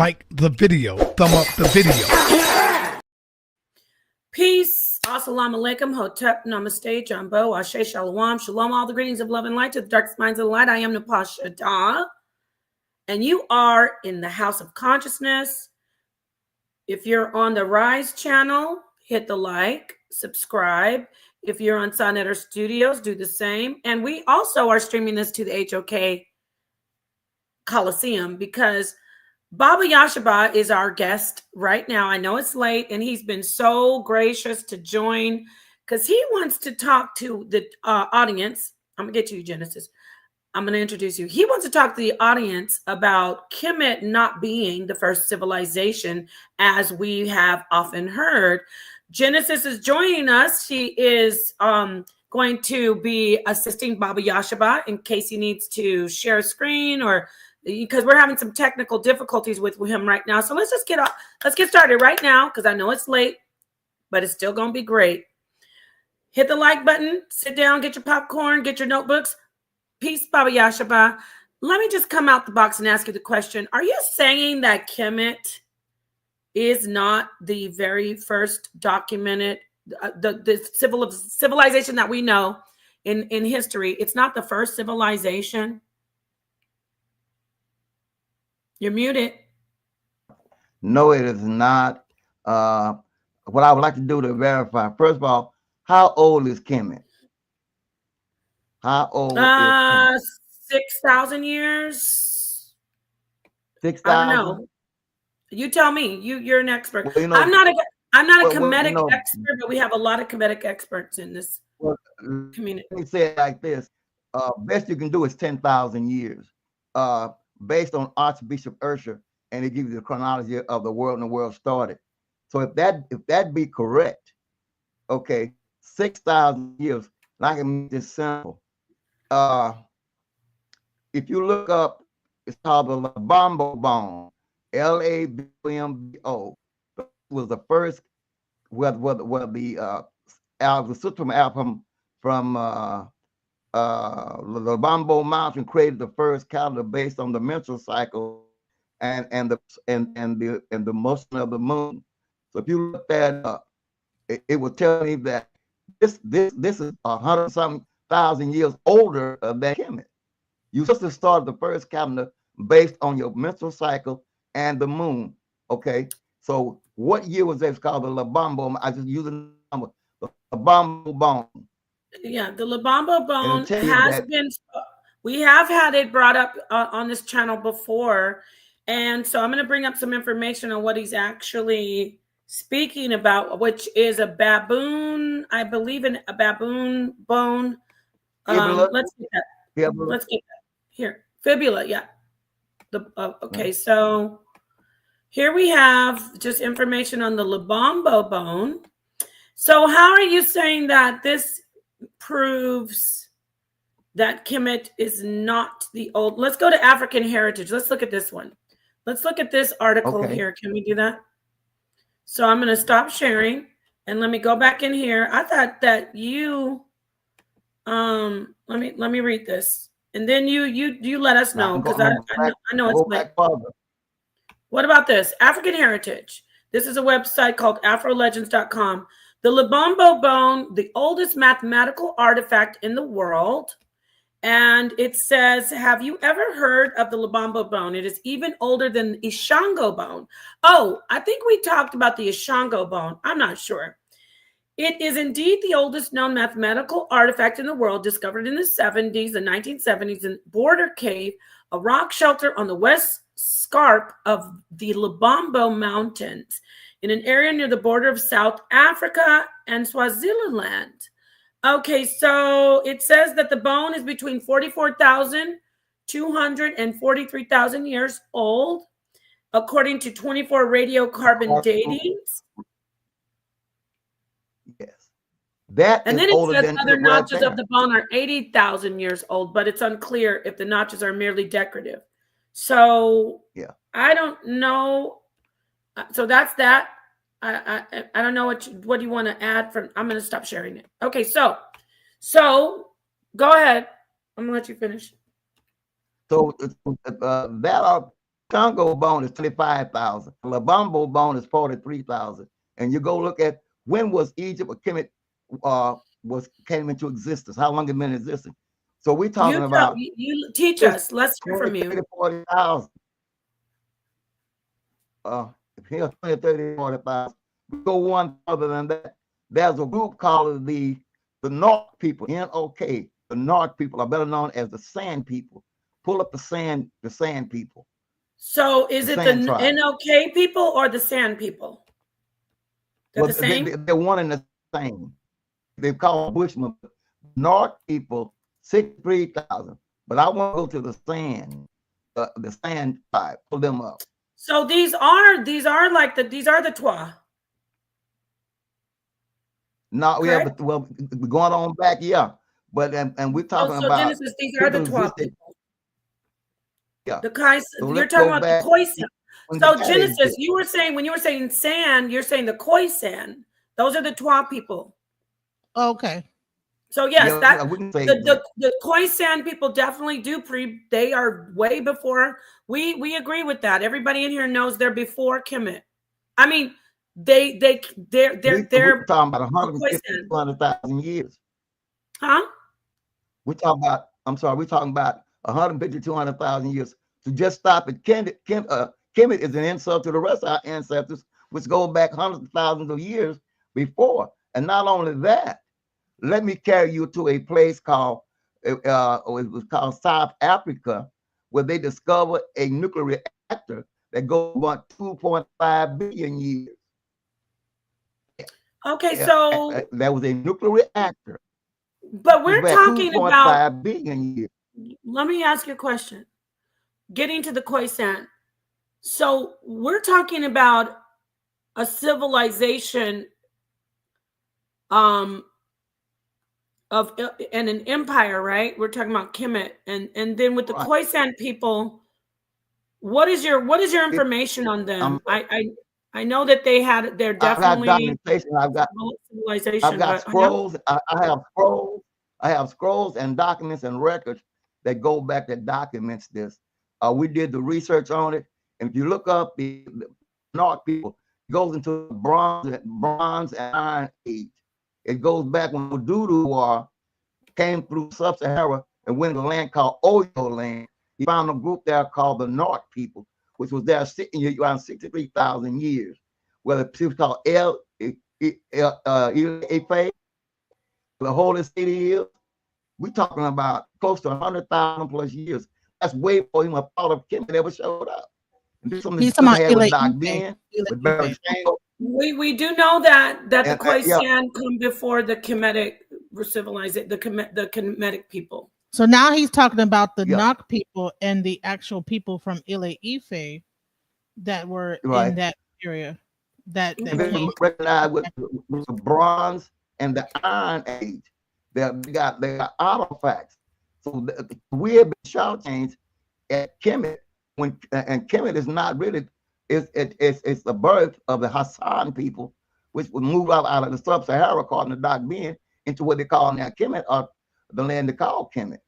like the video, thumb up the video. Peace. Assalamu alaikum. Hotep. Namaste. Jambo. Ashe. Shalom. Shalom. All the greetings of love and light to the darkest minds of the light. I am Napasha Da. And you are in the House of Consciousness. If you're on the Rise channel, hit the like, subscribe. If you're on Sonetter Studios, do the same. And we also are streaming this to the HOK Coliseum because Baba Yashaba is our guest right now. I know it's late, and he's been so gracious to join because he wants to talk to the audience. I'm going to get to you, Genesis. I'm going to introduce you. He wants to talk to the audience about Kemet not being the first civilization, as we have often heard. Genesis is joining us. She is going to be assisting Baba Yashaba in case he needs to share a screen, or because we're having some technical difficulties with him right now. So let's get started right now because I know it's late, but it's still going to be great. Hit the like button, sit down, get your popcorn, get your notebooks. Peace, Baba Yashaba. Let me just come out the box and ask you the question. Are you saying that Kemet is not the very first documented, the civilization that we know in history? It's not the first civilization? You're muted. No, it is not. What I would like to do to verify, first of all, how old is Kemet? How old is Kemet? 6,000 years. 6,000? I don't know. You tell me. You're an expert. Well, you know, I'm not a Kemetic expert, but we have a lot of Kemetic experts in this community. Let me say it like this: best you can do is 10,000 years, based on Archbishop Ursher, and it gives you the chronology of the world and the world started. So if that be correct, okay, 6,000 years. And I can make this simple. If you look up, it's called the Labambo bone, Labambo, was the first where the Sutram album from the Labambo Mountain created the first calendar based on the menstrual cycle and the motion of the moon. So if you look that up, it will tell me that this is 100-something years older than Kemet. You just started the first calendar based on your menstrual cycle and the moon. Okay, so what year was that? It's called the Labambo. I just use the number, the Labambo bone. Yeah, the Labambo bone has been. We have had it brought up on this channel before, and so I'm going to bring up some information on what he's actually speaking about, which is a baboon. I believe in a baboon bone. Let's get that. Fibula. Let's get that here. Fibula, yeah. Okay, so here we have just information on the Labambo bone. So how are you saying that this proves that Kemet is not the old? Let's go to African heritage. Let's look at this one. Let's look at this article here. Can we do that? So I'm going to stop sharing and let me go back in here. I thought that you let me read this, and then you let us know, because I know it's late. What about this? African heritage. This is a website called afrolegends.com. The Labambo bone, the oldest mathematical artifact in the world. And it says, have you ever heard of the Labambo bone? It is even older than the Ishango bone. Oh, I think we talked about the Ishango bone. I'm not sure. It is indeed the oldest known mathematical artifact in the world, discovered in the 1970s in Border Cave, a rock shelter on the west scarp of the Labambo Mountains, in an area near the border of South Africa and Swaziland. Okay, so it says that the bone is between 44,200 and 43,000 years old, according to 24 radiocarbon datings. Yes. That and then it says other notches of the bone are 80,000 years old, but it's unclear if the notches are merely decorative. So yeah, I don't know. So that's that. I don't know what you want to add from. I'm going to stop sharing it. Okay, so go ahead. I'm going to let you finish. So that Congo bone is 25,000. The Lobambo bone is 43,000. And you go look at when was Egypt or Kemet came into existence, how long it been in existence. So we're talking about you teach us. Let's hear from you. 40,000. Here 20, 30, 40,000. We go one further than that. There's a group called the North people, N-O-K. The North people are better known as the Sand people. Pull up the sand people. So is it the N-O-K people or the Sand people? They're the same? They're one and the same. They call Bushmen. North people, 63,000. But I want to go to the Sand tribe. Pull them up. So these are the Twa. No, we have going on back, yeah. But and we're talking about Genesis, these are the Twa people. Yeah. You're talking about the Khoisan. So Genesis, you were saying when you were saying sand, you're saying the Khoisan. Those are the Twa people. Okay. So yes, the Khoisan people definitely they are way before. We agree with that. Everybody in here knows they're before Kemet. I mean, they're talking about 150,000 years. Huh? We're talking about 150 to 200,000 years. So just stop it. Kemet is an insult to the rest of our ancestors, which go back hundreds of thousands of years before. And not only that, let me carry you to a place called it was called South Africa, where they discovered a nuclear reactor that goes about 2.5 billion years. Okay, so that was a nuclear reactor. But we're talking about 2.5 billion years. Let me ask you a question. Getting to the Khoisan. So we're talking about a civilization of and an empire, right? We're talking about Kemet, and then with the Khoisan people, what is your information on them? I know that they're definitely I've got scrolls. I have scrolls and documents and records that go back that documents this. We did the research on it, and if you look up the North people, it goes into the bronze and iron age. It goes back when Oduduwa came through Sub-Sahara and went to a land called Oyo land. He found a group there called the North people, which was there sitting around 63,000 years. Well, it was called Ife, the holy city is. We're talking about close to 100,000 plus years. That's way before even a thought of Kemet ever showed up. He's talking about we do know that the Khoisan come before the Kemetic civilization, the Kemetic people. So now he's talking about the Nok people and the actual people from Ile Ife that were in that area. That they recognized with the bronze and the iron age. They got artifacts. So we have been shortchanged at Kemet and Kemet is not really. It's the birth of the Hassan people, which would move out of the Sub-Sahara, according to Doc Ben, into what they call now Kemet, or the land they call Kemet.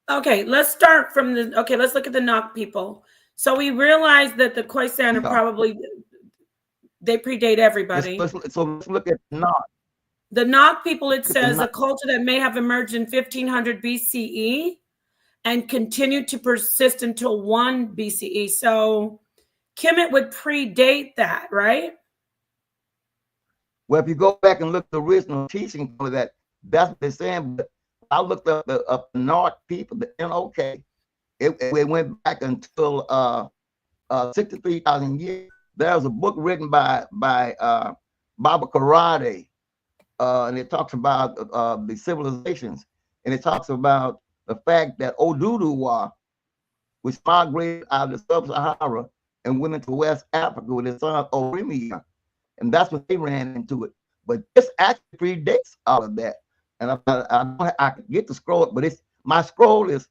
Okay, let's start from let's look at the Nok people. So we realize that the Khoisan are probably, they predate everybody. So let's look at Nok. The Nok people, it says, a culture that may have emerged in 1500 BCE and continued to persist until 1 BCE. So Kemet would predate that, right? Well, if you go back and look at the original teaching for that, that's what they're saying. But I looked up the North people, the NOK. It went back until 63,000 years. There's a book written by Baba Karate, and it talks about the civilizations, and it talks about the fact that Oduduwa, which migrated out of the Sub-Sahara and went into West Africa with his son Orimia, and that's what they ran into it. But this actually predates all of that. And I can get the scroll, but my scroll is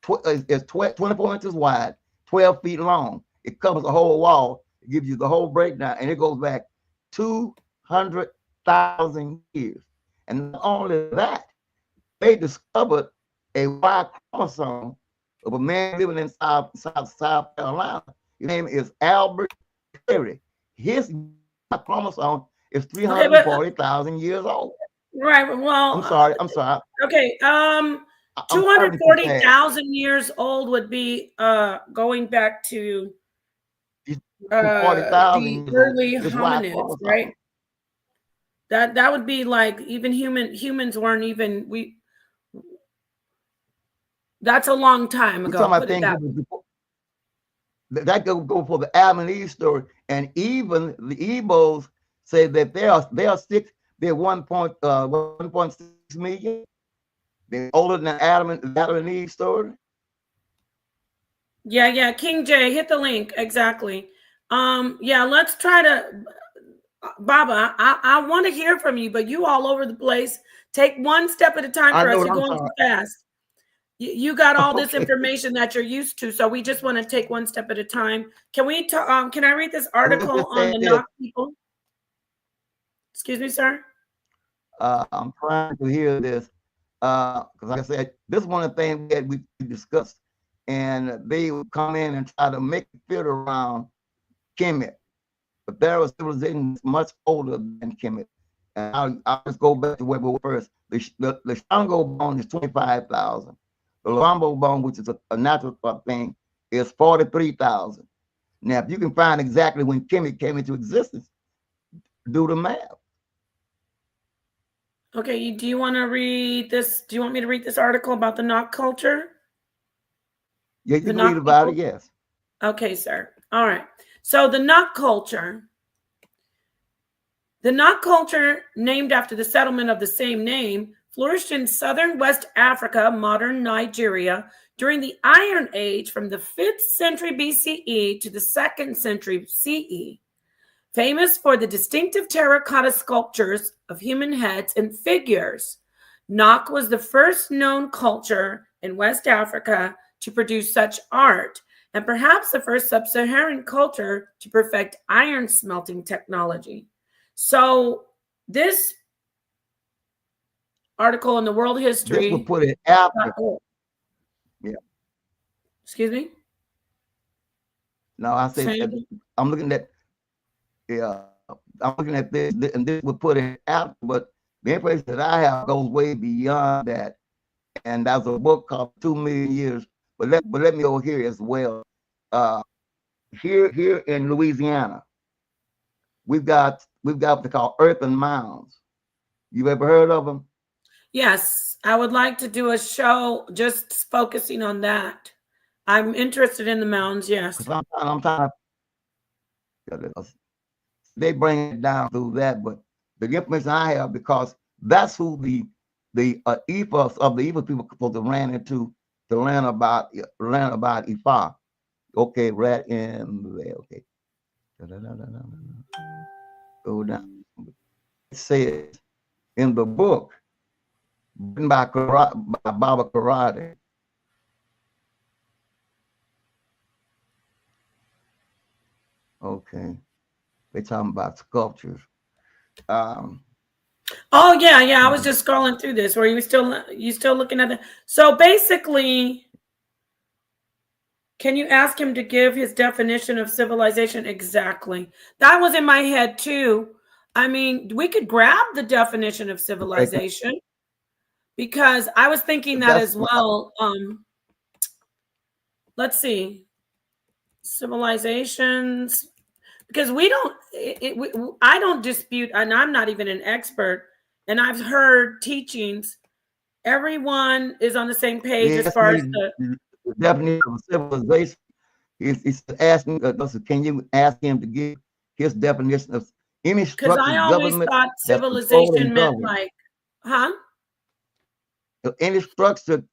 24 inches wide, 12 feet long. It covers the whole wall. It gives you the whole breakdown, and it goes back 200,000 years. And not only that, they discovered a Y chromosome of a man living in South Carolina His name is Albert Perry. His chromosome is Okay, but 340,000 years old. right. Well, I'm sorry. I'm sorry. okay. I'm sorry to be bad. 240,000 years old would be going back to He's 40,000 the years old. early His Y hominids, chromosome. right? That would be like even humans weren't even we. That's a long time We're ago. talking about Put it things that way. that go for the Adam and Eve story, and even the Igbos say that they're 1.6 million. They're older than Adam and Eve story. Yeah. King J, hit the link exactly. Yeah, let's try to. Baba, I want to hear from you, but you all over the place. Take one step at a time for us. You're going too fast. You got all this information that you're used to, so we just want to take one step at a time. Can we talk? Can I read this article on the Nok people? Excuse me, sir. I'm trying to hear this because, like I said, this is one of the things that we discussed, and they would come in and try to make it fit around Kemet, but there was civilization much older than Kemet. And I'll just go back to where we were first. The Shango bone is 25,000. The Lombo bone, which is a natural thing, is 43,000. Now, if you can find exactly when Kemet came into existence, do the math. Okay, do you want to read this? Do you want me to read this article about the Nok culture? Yeah, you can read about it, yes. Okay, sir. All right. So the Nok culture. The Nok culture, named after the settlement of the same name, flourished in southern West Africa, modern Nigeria, during the Iron Age from the 5th century BCE to the 2nd century CE. Famous for the distinctive terracotta sculptures of human heads and figures, Nok was the first known culture in West Africa to produce such art, and perhaps the first sub-Saharan culture to perfect iron smelting technology. So this article in the world history. This will put it after. Yeah. Excuse me? No, I said I'm looking at. Yeah, I'm looking at this, and this would put it after. But the information that I have goes way beyond that. And there's a book called 2 Million Years. But let me go here as well. Here in Louisiana, we've got what they call earthen mounds. You ever heard of them? Yes, I would like to do a show just focusing on that. I'm interested in the mounds. Yes. I'm trying to. They bring it down through that, but the information I have, because that's who the ethos of the evil people supposed to ran into to learn about Ifa. Okay, right in there. Okay. Go down. It says in the book written by Baba Karate. Okay. They're talking about sculptures. Oh yeah. I was just scrolling through this. Were you still looking at it? So basically, can you ask him to give his definition of civilization exactly? That was in my head too. I mean, we could grab the definition of civilization because I was thinking that as well. Let's see, civilizations. Because I don't dispute, and I'm not even an expert, and I've heard teachings. Everyone is on the same page as far as the definition of civilization. He's asking, can you ask him to give his definition of any structured government? Because I always thought civilization meant like, any structured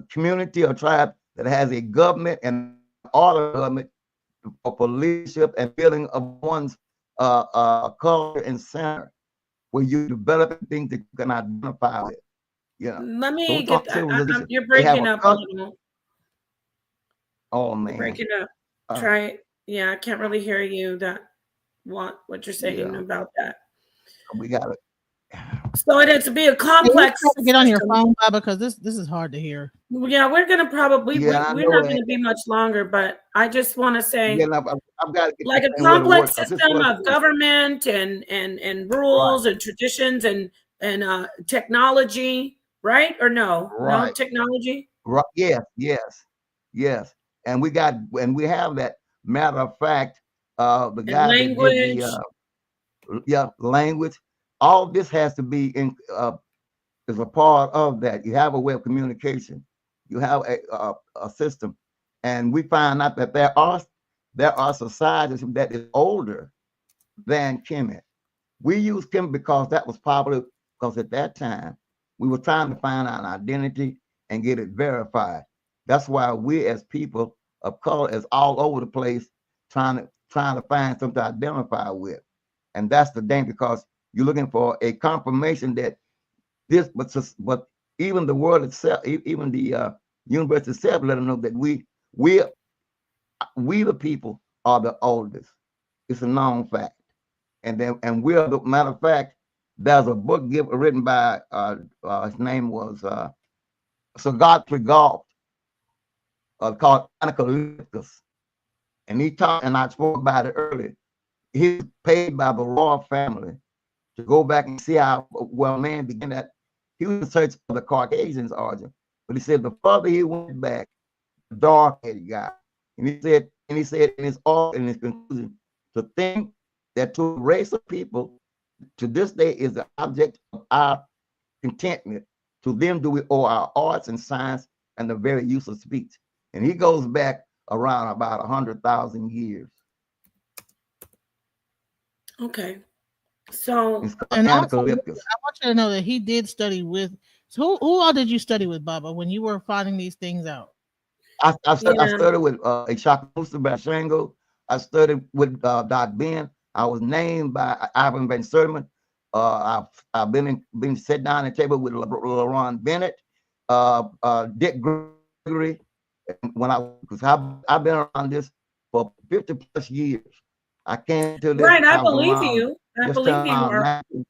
community or tribe that has a government and order government for leadership and building of one's culture and center, where you develop things that you can identify with. Yeah. Let me get that. You're breaking up a little. Oh man. You're breaking up. Try it. Yeah, I can't really hear you. What you're saying about that. We got it. So it has to be a complex. To get on your phone, Baba, because this is hard to hear. Yeah, we're gonna probably we're not that. gonna be much longer, but I just want to say, Yeah, I've got to get like a complex system of government and rules and traditions and technology, right? Or no technology. Right. Yes. And we have that. Matter of fact, the guy that did the language. All this has to be in is a part of that. You have a way of communication. You have a system, and we find out that there are societies that is older than Kemet. We use Kemet because that was popular. Because at that time we were trying to find out an identity and get it verified. That's why we as people of color is all over the place trying to find something to identify with, and that's the thing because you're looking for a confirmation that this, but even the world itself, even the universe itself, let them know that we the people are the oldest. It's a known fact, and we're the matter of fact. There's a book written by his name was Sir Godfrey Galt called Anacalyptus, and he talked, and I spoke about it earlier. He was paid by the royal family to go back and see how well man began that. He was in search of the Caucasian's origin, but he said the further he went back, the darker he got. And he said in his conclusion, to think that to a race of people to this day is the object of our contentment. To them do we owe our arts and science and the very use of speech. And he goes back around about 100,000 years. Okay. So, and also, I want you to know that he did study with. So who all did you study with, Baba, when you were finding these things out? I studied with Yashaba Shango. I studied with Doc Ben. I was named by Ivan Van Sermon. I've been sat down at the table with LaRon Bennett, Dick Gregory. Because I've been around this for 50 plus years. I came to this. Right, I believe you. I believe you.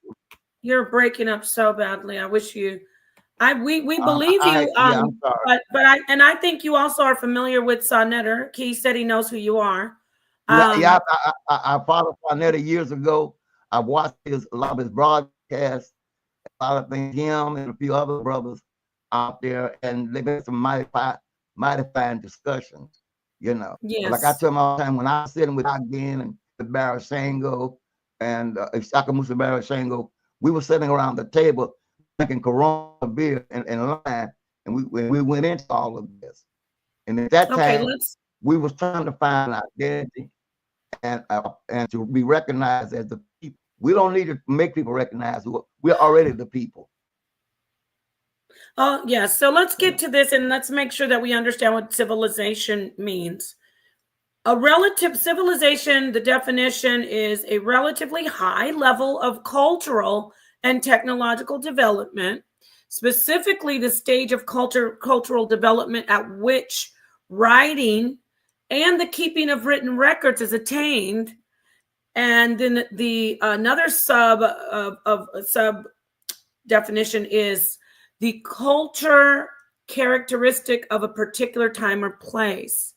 You're breaking up so badly. I wish you. We believe you. I'm sorry. But I think you also are familiar with Sonetter. He said he knows who you are. I followed Sonetter years ago. I watched a lot of his broadcasts, a lot of things, him and a few other brothers out there, and they've been some mighty fine discussions. Yes. Like I tell them all the time, when I was sitting with again and Barra Shango and Ishaka Musa Barra Shango, we were sitting around the table drinking Corona beer in line, and we went into all of this. And at that time, we was trying to find identity and to be recognized as the people. We don't need to make people recognize we're already the people. Oh, yeah. So let's get to this and let's make sure that we understand what civilization means. A relative civilization, the definition is a relatively high level of cultural and technological development, specifically the stage of cultural development at which writing and the keeping of written records is attained. And then the another sub definition is the culture characteristic of a particular time or place.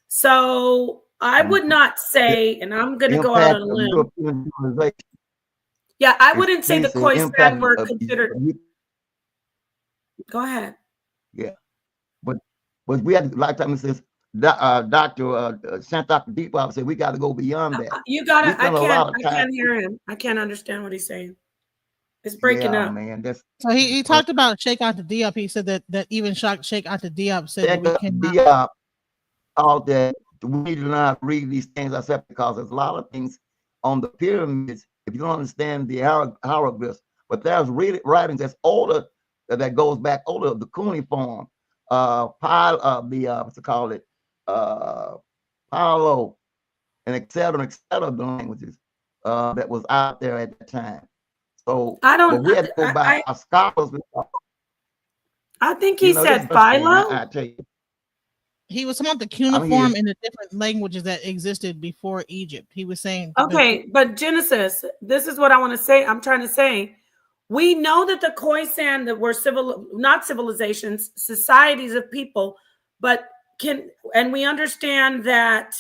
So I would not say, and I'm going to go out on a limb. Yeah, I wouldn't say the Khoisan were considered. Go ahead. Yeah, but we had lifetime. It says Dr. Shantak Deepal said we got to go beyond that. You got to. I can't hear him. I can't understand what he's saying. It's breaking up, man. So he talked about Sheikh Anta Diop. He said that even Sheikh Anta Diop said that we cannot. Diop, all that we need to not read these things ourselves because there's a lot of things on the pyramids. If you don't understand the hieroglyphs, but there's writings that's older that goes back older, the cuneiform, what's it called Palo, and et cetera, the languages that was out there at the time. So we had to go by our scholars. I think he said Philo. I tell you. He was talking about the cuneiform and the different languages that existed before Egypt. He was saying, okay, but Genesis, this is what I want to say. I'm trying to say, we know that the Khoisan that were not civilizations, societies of people, but and we understand that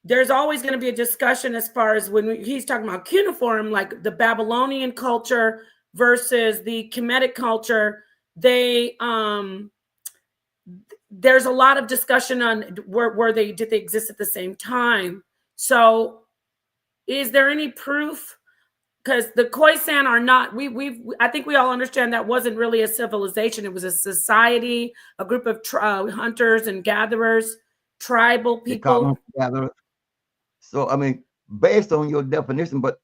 there's always going to be a discussion as far as when he's talking about cuneiform, like the Babylonian culture versus the Kemetic culture. There's a lot of discussion on did they exist at the same time. So is there any proof? Because the Khoisan are not, I think we all understand that wasn't really a civilization. It was a society, a group of hunters and gatherers, tribal people. So, I mean, based on your definition, but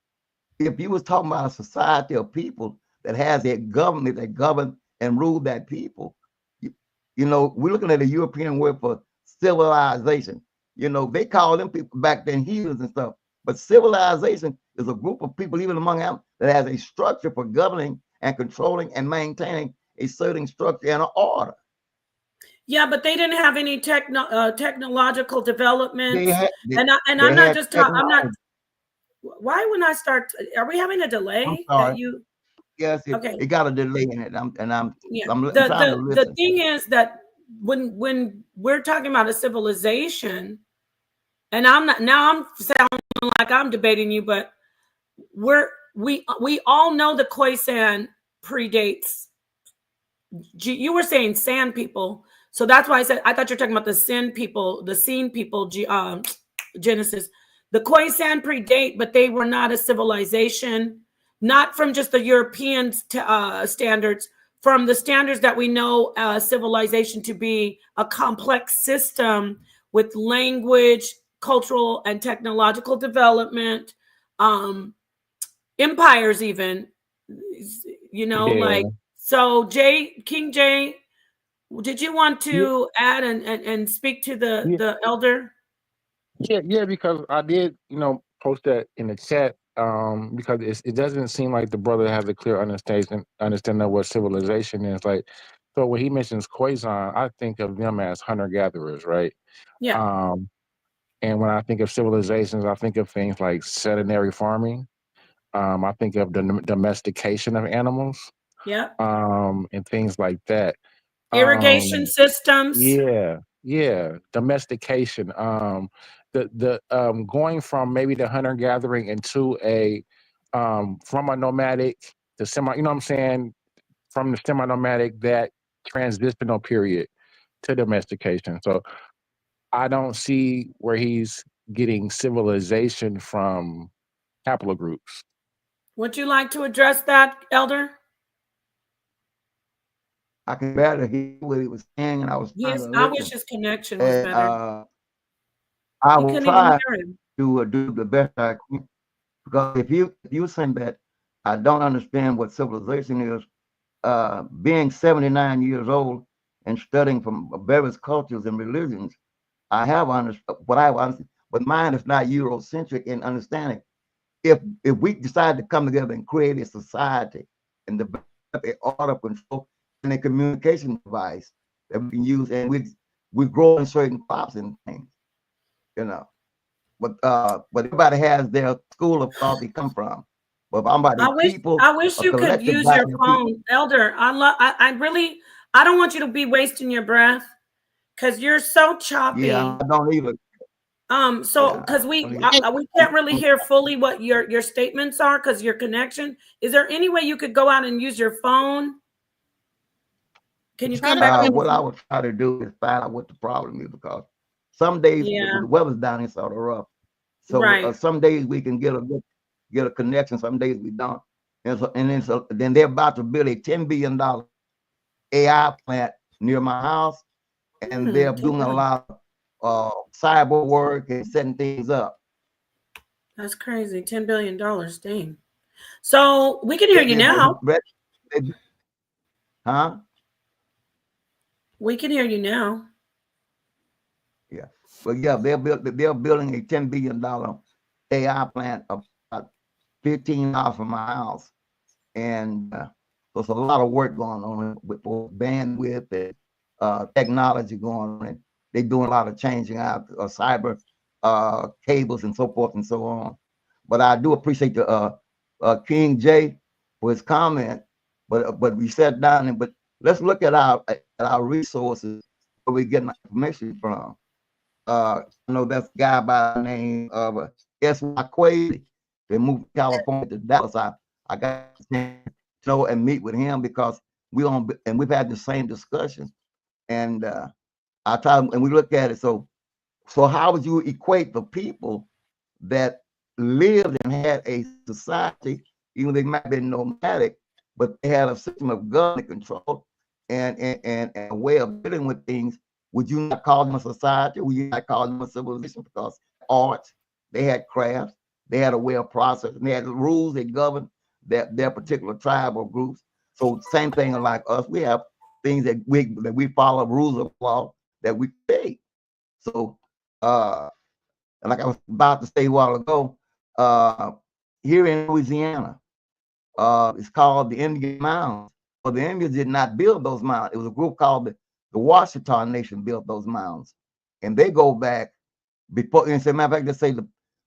if you was talking about a society of people that has a government that govern and rule that people, you know, we're looking at a European word for civilization. You know, they call them people back then heathens and stuff. But civilization is a group of people, even among them, that has a structure for governing and controlling and maintaining a certain structure and an order. Yeah, but they didn't have any technological development. I'm not just talking. I'm not. Why when I start? Are we having a delay? That you? Yes. Okay. It got a delay in it. I'm trying to listen. The thing is that when we're talking about a civilization, and I'm sounding like I'm debating you, but we all know the Khoisan predates. You were saying sand people, so that's why I said I thought you're talking about the Sin people, the Scene people, Genesis. The Khoisan predate, but they were not a civilization, not from just the European standards, from the standards that we know civilization to be a complex system with language, cultural and technological development, empires even, you know, like. So King J, did you want to add and speak to the elder? Yeah, because I did, post that in the chat, because it doesn't seem like the brother has a clear understanding of what civilization is. Like, so when he mentions Khoisan, I think of them as hunter-gatherers, right? Yeah. And when I think of civilizations, I think of things like sedentary farming. I think of the domestication of animals. Yeah. And things like that. Irrigation systems. Yeah. Domestication. The going from maybe the hunter gathering into a from a nomadic to semi, you know what I'm saying? From the semi-nomadic, that transitional period to domestication. So I don't see where he's getting civilization from haplogroups. Would you like to address that, Elder? I can barely hear what he was saying, and I was trying to listen. I wish his connection was better. I will try to do the best I can, because if you saying that I don't understand what civilization is, being 79 years old and studying from various cultures and religions, I have understood what I understand, but mine is not Eurocentric in understanding. If we decide to come together and create a society and develop an order of control and a communication device that we can use, and we grow in certain crops and things, you know. But everybody has their school of thought they come from. But if I'm about I wish you could use your phone, Elder. I don't want you to be wasting your breath because you're so choppy. Yeah, I don't either. So because we can't really hear fully what your statements are because your connection. Is there any way you could go out and use your phone? Can you come back? What I would try to do is find out what the problem is, because some days the weather's down here sort of rough. So some days we can get a connection, some days we don't. Then they're about to build a $10 billion AI plant near my house, and they're doing a lot of cyber work and setting things up. That's crazy. $10 billion. Dang. So we can hear you now. Huh? We can hear you now. Yeah. Well, yeah, they're building a $10 billion AI plant about 15 miles from my house. And there's a lot of work going on with bandwidth and technology going on. And they're doing a lot of changing out cyber cables and so forth and so on. But I do appreciate the King J. for his comment, but we sat down and but let's look at our resources where we get information from. I know that's a guy by the name of S.Y. Quaid. They moved to California to Dallas. I got to know and meet with him because we've had the same discussion. And I try and we look at it. So how would you equate the people that lived and had a society, even though they might have been nomadic, but they had a system of government control and a way of dealing with things? Would you not call them a society? Would you not call them a civilization? Because arts, they had crafts, they had a way of processing, they had rules that governed their particular tribe or groups. So same thing like us, we have things that we follow, rules of law that we create. So and like I was about to say a while ago, here in Louisiana, it's called the Indian Mounds. Well, the Indians did not build those mounds. It was a group called the Washita Nation built those mounds. And they go back before, and as a matter of fact, they say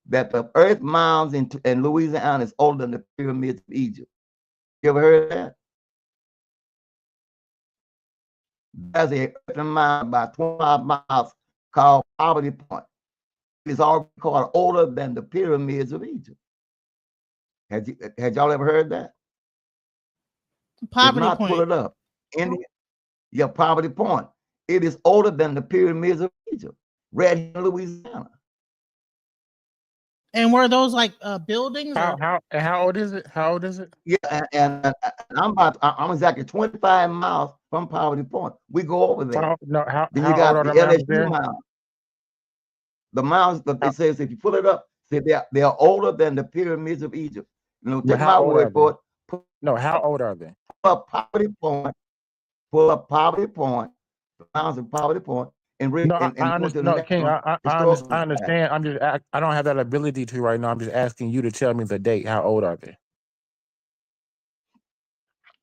that the earth mounds in Louisiana is older than the pyramids of Egypt. You ever heard of that? There's a earthen mound about 25 miles called Poverty Point. It's already called older than the pyramids of Egypt. Had y'all ever heard that? Poverty If not, Point. pull it up. Poverty Point. It is older than the pyramids of Egypt, right here in Louisiana. And were those like buildings? How old is it? How old is it? Yeah, and I'm exactly 25 miles from Poverty Point. We go over there. Then you got the LSU mound. The mounds that it says, if you pull it up, say they are older than the pyramids of Egypt. You know, take my word for it. How old are they? Pull up Poverty Point. Pull up Poverty Point. The mounds of Poverty Point. And read. I understand. King, I understand. I don't have that ability to right now. I'm just asking you to tell me the date. How old are they?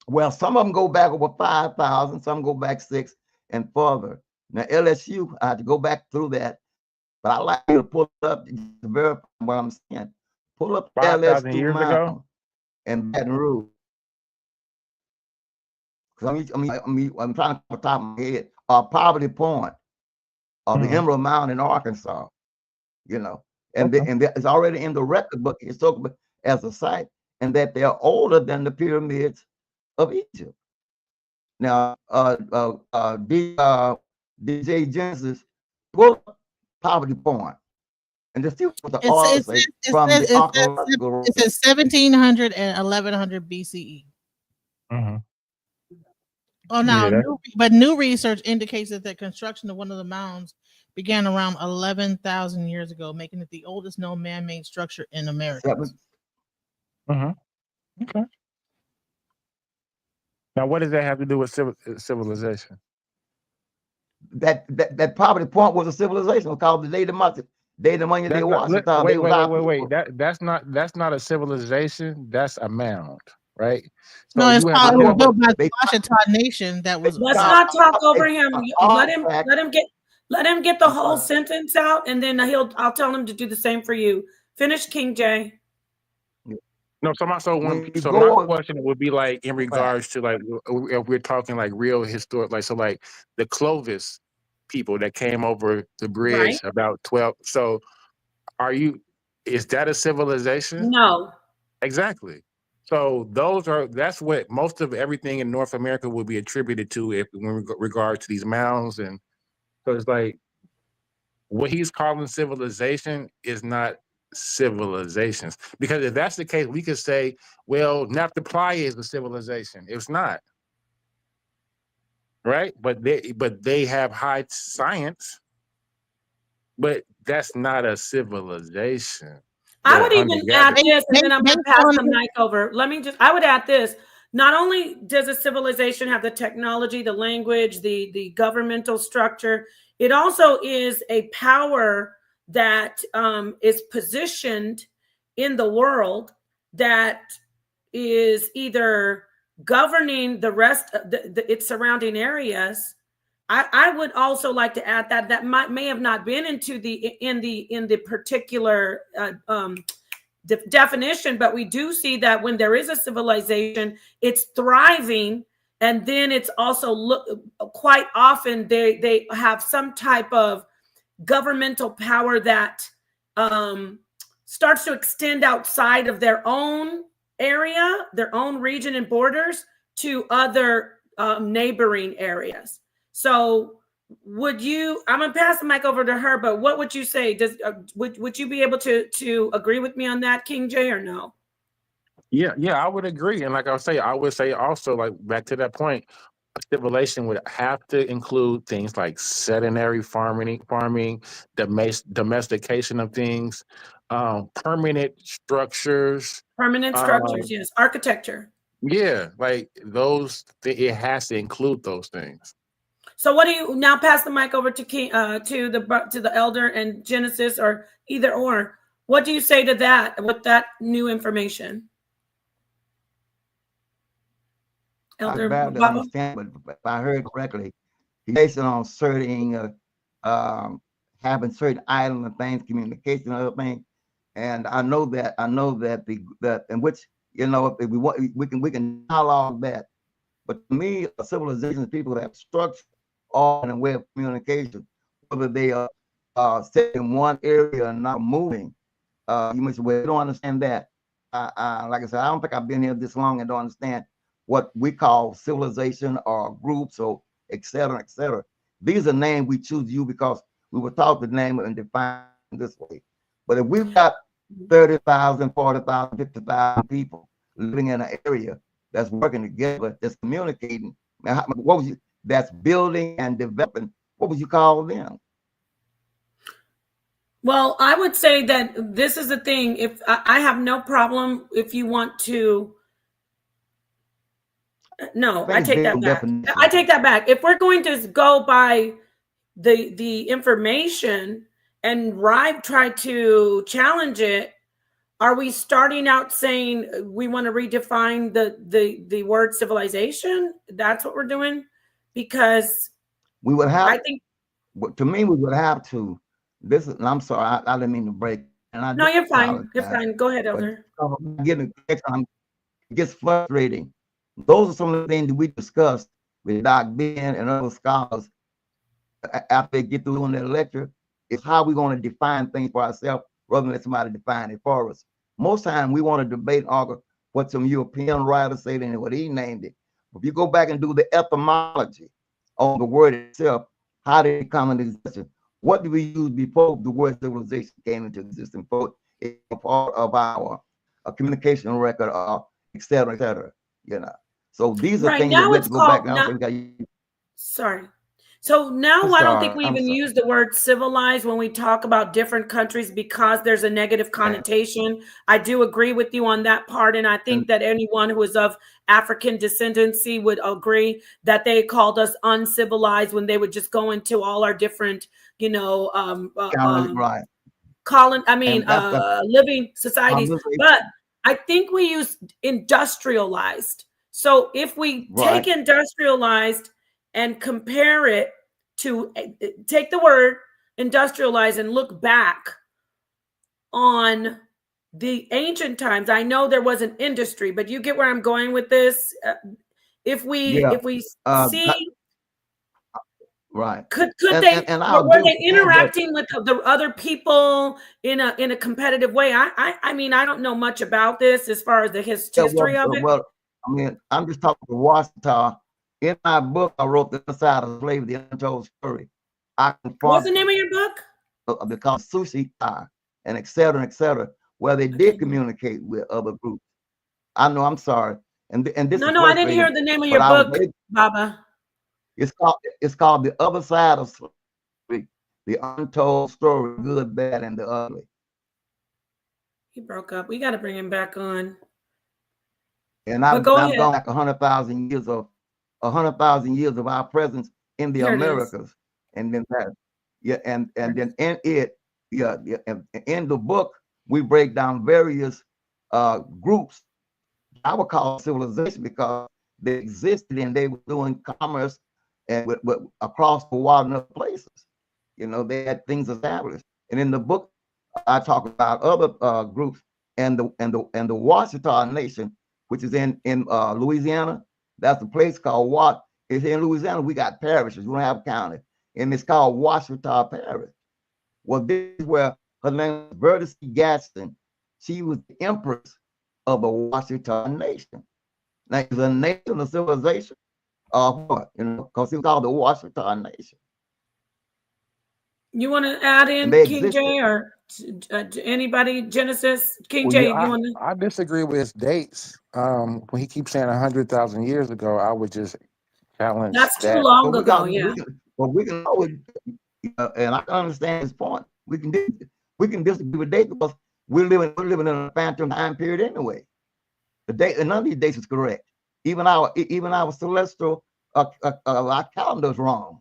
Well, some of them go back over 5,000. Some go back 6 and further. Now LSU, I had to go back through that. But I like you to pull it up to verify what I'm saying. Pull up 5,000 years ago and Baton Rouge. Because I'm trying to off the top of my head. Poverty Point, or the Emerald Mound in Arkansas. You know, and it's already in the record book historical as a site, and that they are older than the pyramids of Egypt. Now, DJ Genesis, pull up Poverty Point, and just see what the authors say from the archaeological. It says 1700 and 1100 BCE. Mm-hmm. Oh, now, new research indicates that the construction of one of the mounds began around 11,000 years ago, making it the oldest known man-made structure in America. Okay. Now, what does that have to do with civilization? That Poverty Point was a civilization. It was called the Wait. That's not a civilization. That's a mound, right? So no, it's called built by the Washita Nation. That was. Let's not talk over him. Let him get the whole sentence out, and then I'll tell him to do the same for you. Finish, King J. No, so my question would be like in regards to like if we're talking like real historic, like so like the Clovis people that came over the bridge about 12. So is that a civilization? No. Exactly. So that's what most of everything in North America would be attributed to in regard to these mounds. And so it's like what he's calling civilization is not civilizations, because if that's the case, we could say, well, Naphtha Playa is a civilization. It's not, right? But they have high science, but that's not a civilization. I would even add this, and then I'm going to pass the mic over. I would add this. Not only does a civilization have the technology, the language, the governmental structure, it also is a power that is positioned in the world that is either governing the rest of its surrounding areas. I would also like to add that may have not been in the particular definition, but we do see that when there is a civilization, it's thriving, and then it's also quite often they have some type of governmental power that starts to extend outside of their own area, their own region and borders to other neighboring areas. So would you, I'm gonna pass the mic over to her, but what would you say? Would you be able to agree with me on that, King J, or no? Yeah, I would agree. And like I would say also, like back to that point, civilization would have to include things like sedentary farming, domestication of things, permanent structures. Permanent structures, yes. Architecture. Yeah, like those, it has to include those things. So what do you now pass the mic over to King, to the elder and Genesis, or either or? What do you say to that with that new information? Elder I barely Baba? understand, but if I heard correctly, he's based on certain having certain items and things, communication and other things. And I know that in which, you know, if we want, we can dialogue that. But to me, a civilization is people that have structure on a way of communication, whether they are set in one area and not moving. You must say, well, you don't understand that. Like I said, I don't think I've been here this long and don't understand what we call civilization or groups or et cetera, et cetera. These are names we choose to use because we were taught to name it and define it this way. But if we've got 30,000, 40,000, 50,000 people living in an area that's working together, that's communicating, what was you, that's building and developing, what would you call them? Well, I would say that this is the thing. If I have no problem if you want to. No, I take that back. I take that back. If we're going to go by the information and try to challenge it, are we starting out saying we want to redefine the word civilization? That's what we're doing? Because we would have, I think, to me, we would have to. This is, and I'm sorry, I didn't mean to break. And no, you're fine. You're fine. Go ahead, Elder. It gets frustrating. Those are some of the things that we discussed with Doc Ben and other scholars after they get through on their lecture. Is how we're going to define things for ourselves rather than let somebody define it for us. Most time we want to debate and argue what some European writer said and what he named it. If you go back and do the etymology on the word itself, how did it come into existence? What did we use before the word civilization came into existence? For it's a part of our communication record, et cetera, you know. So these are things that we have to go back now. Sorry. So now I don't think we even use the word civilized when we talk about different countries because there's a negative connotation. I do agree with you on that part. And I think that anyone who is of African descendancy would agree that they called us uncivilized when they would just go into all our different, you know, living societies. But I think we use industrialized. So if we take industrialized and compare it to, take the word industrialized and look back on the ancient times. I know there was an industry, but you get where I'm going with this. If we see, right, could they, were they interacting with the other people in a competitive way? I mean, I don't know much about this as far as the history of it. Well, I mean, I'm just talking to Washington. In my book, I wrote The Side of Slavery, the Untold Story. What's the name of your book? Because Sushi and et cetera, where they did communicate with other groups. I know, I'm sorry. And this no, I didn't hear the name of your book, Baba. It's called The Other Side of Slavery, the Untold Story, Good, Bad, and the Ugly. He broke up. We got to bring him back on. And I've gone back 100,000 years of our presence in the Americas, and then that, and then in it, in the book we break down various groups I would call civilization because they existed and they were doing commerce and with across the water and other places. You know, they had things established. And in the book, I talk about other groups and the Washita Nation, which is in Louisiana. That's a place called Wat. It's in Louisiana. We got parishes. We don't have counties, and it's called Washita Parish. Well, this is where her name was Vertus Gadsden. She was the empress of the Washita Nation. Now, it's a nation, a civilization, what? Because it was called the Washita Nation. You want to add in King J or anybody? Genesis, King J. Yeah, You want to? I disagree with his dates. When he keeps saying 100,000 years ago, I would just challenge That's too that. long ago. Yeah. We can always, and I can understand his point. We can disagree with dates because we're living in a phantom time period anyway. The date, and none of these dates is correct. Even our celestial our calendar is wrong.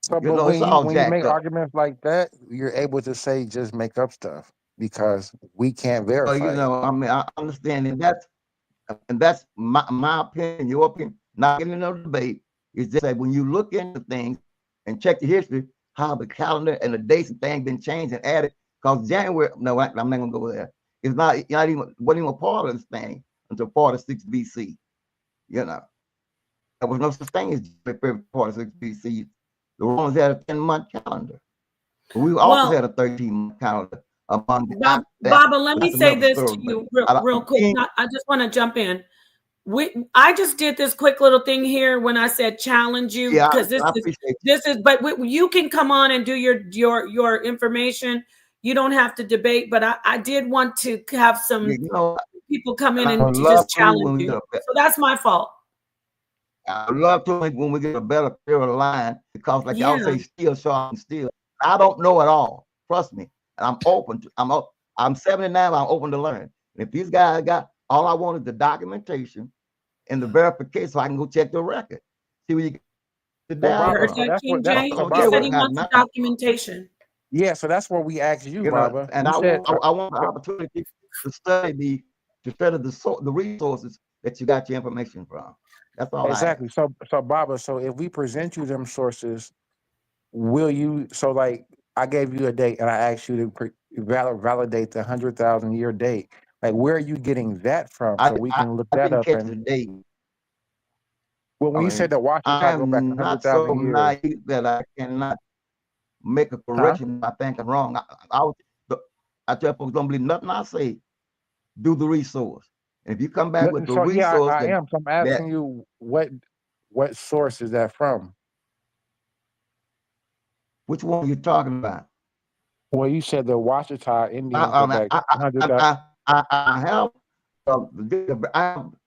So, but when you make up. arguments like that, you're able to say just make up stuff because we can't verify. I mean, I understand, and that's my opinion, your opinion. Not getting into a debate. It's just that when you look into things and check the history, how the calendar and the dates and things been changed and added. Because January, no, I'm not gonna go there. It's wasn't even a part of this thing until 46 BC. There was no such thing as 46 BC. The Romans had a 10-month calendar. But we also had a 13-month calendar. Baba, let me say this to you real quick. I just want to jump in. I just did this quick little thing here when I said challenge you, because this is. But you can come on and do your information. You don't have to debate. But I did want to have some people come in and to just challenge you. So that's my fault. I love to when we get a better clearer line, because like y'all say, steel sharpens steel. I don't know it all. Trust me. And I'm open to. I'm 79. I'm open to learn. And if these guys got all I want is the documentation and the verification, so I can go check the record. See where you get the data. King James said he wants the documentation. Yeah, so that's what we asked you, Baba. And I want the opportunity to study the resources that you got your information from. That's all. Exactly. So Baba, so if we present you them sources, will you? So like, I gave you a date and I asked you to validate the 100,000 year date. Like, where are you getting that from? So we can look that up. And the date. Well, when you said that Washington go back 100,000 years, naive that I cannot make a correction. I think I'm wrong. I tell folks, don't believe nothing I say. Do the resource. And if you come back with the resource, yeah, I am. So I'm asking you, what source is that from? Which one are you talking about? Well, you said the Washita Indians go back 100,000. I have,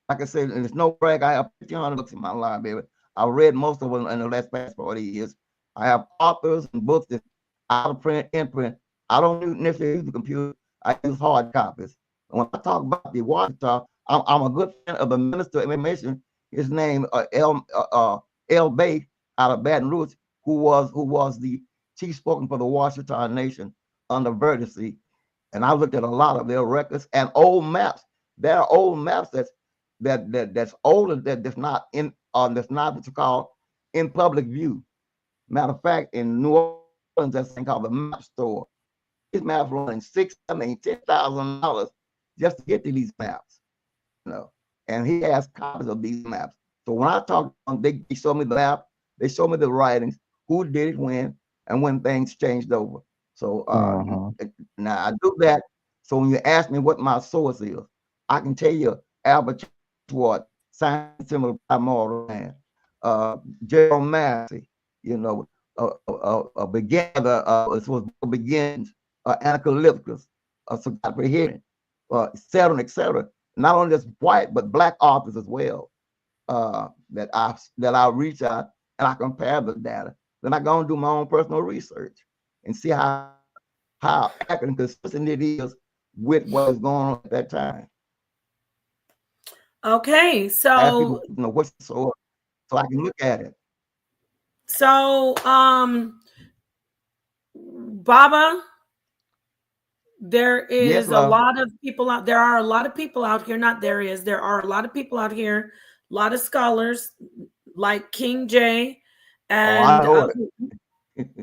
like I said, and it's no brag. I have 1,500 books in my library. I read most of them in the last 40 years. I have authors and books that out of print, in print. I don't necessarily use the computer. I use hard copies. And when I talk about the Washita, I'm a good friend of the Minister of Information. His name L. Bay out of Baton Rouge, who was the chief spokesman for the Washita Nation under Vertice. And I looked at a lot of their records and old maps. There are old maps that's older, that's not what's called in public view. Matter of fact, in New Orleans, that's thing called the map store. These maps running $10,000 just to get to these maps, And he has copies of these maps. So when I talk to them, they show me the map, they show me the writings, who did it when, and when things changed over. So now I do that. So when you ask me what my source is, I can tell you Albert Schwartz, Science Similar Primordial Man, Gerald Massey, begins, Anacalyptus, Hearing, etc. Not only just white, but black authors as well, that I reach out and I compare the data. Then I go and do my own personal research and see how accurate and consistent it is with what is going on at that time. Okay, so what's the source, so I can look at it. So, Baba, there is a lot of people out. There are a lot of people out here. There are a lot of people out here. A lot of scholars like King J, and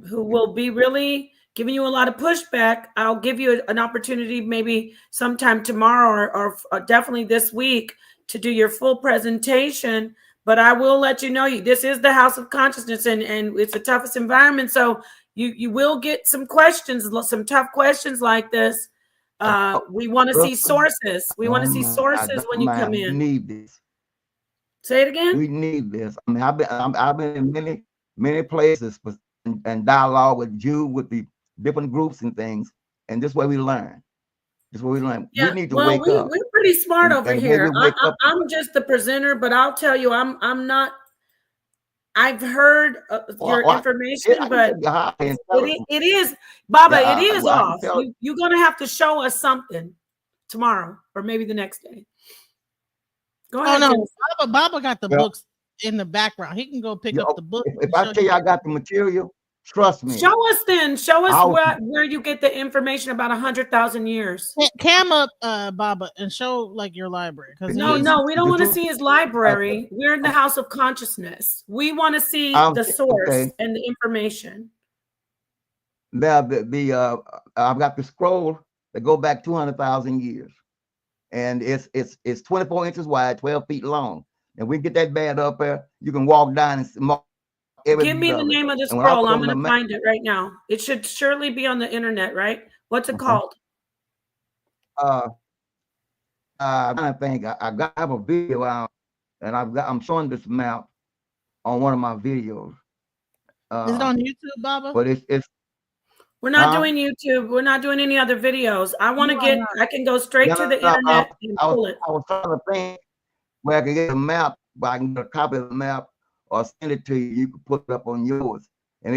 who will be really giving you a lot of pushback. I'll give you an opportunity maybe sometime tomorrow or definitely this week to do your full presentation. But I will let you know this is the House of Consciousness, and it's the toughest environment. So you will get some questions, some tough questions like this. We want to see sources. We want to see sources when you come in. We need this. Say it again. We need this. I mean, I've been in many places and dialogue with the different groups and things, and this way we learn. This is what we learn. Yeah, we need to wake up. We're pretty smart over here. I'm just the presenter, but I'll tell you, I'm not. I've heard your information, but it is, Baba. Yeah, it is off. You're gonna have to show us something tomorrow or maybe the next day. Go ahead. Oh no, Baba got the books in the background. He can go pick up the book. If I tell you I got the material, trust me. Show us then. Show us where you get the information about 100,000 years. Cam up, Baba, and show like your library. No, we don't want to see his library. We're in the House of Consciousness. We want to see the source and the information. Now I've got the scroll that go back 200,000 years, and it's 24 inches wide, 12 feet long. And we get that bad up there, you can walk down and give me the name of the scroll. I'm going to find it right now. It should surely be on the internet, right? What's it called? I think I have a video out, and I'm showing this map on one of my videos. Is it on YouTube, Baba? But it's we're not doing YouTube. We're not doing any other videos. I want to I can go straight to the internet and pull it. I was trying to think where I can get a map, where I can get a copy of the map or send it to you. You can put it up on yours. And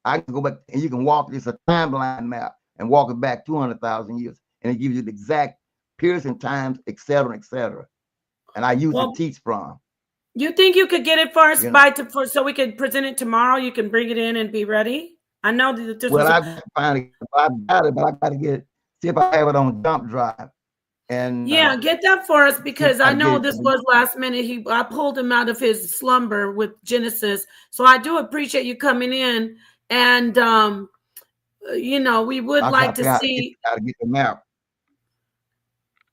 I can go back and you can walk. It's a timeline map and walk it back 200,000 years. And it gives you the exact periods and times, et cetera, et cetera. And I use to teach from. You think you could get it for us so we could present it tomorrow? You can bring it in and be ready. I know that this I got it, but I got to get it. See if I have it on dump drive. And get that for us, because I know this was last minute. I pulled him out of his slumber with Genesis. So I do appreciate you coming in, and we would like to see. Gotta get the map.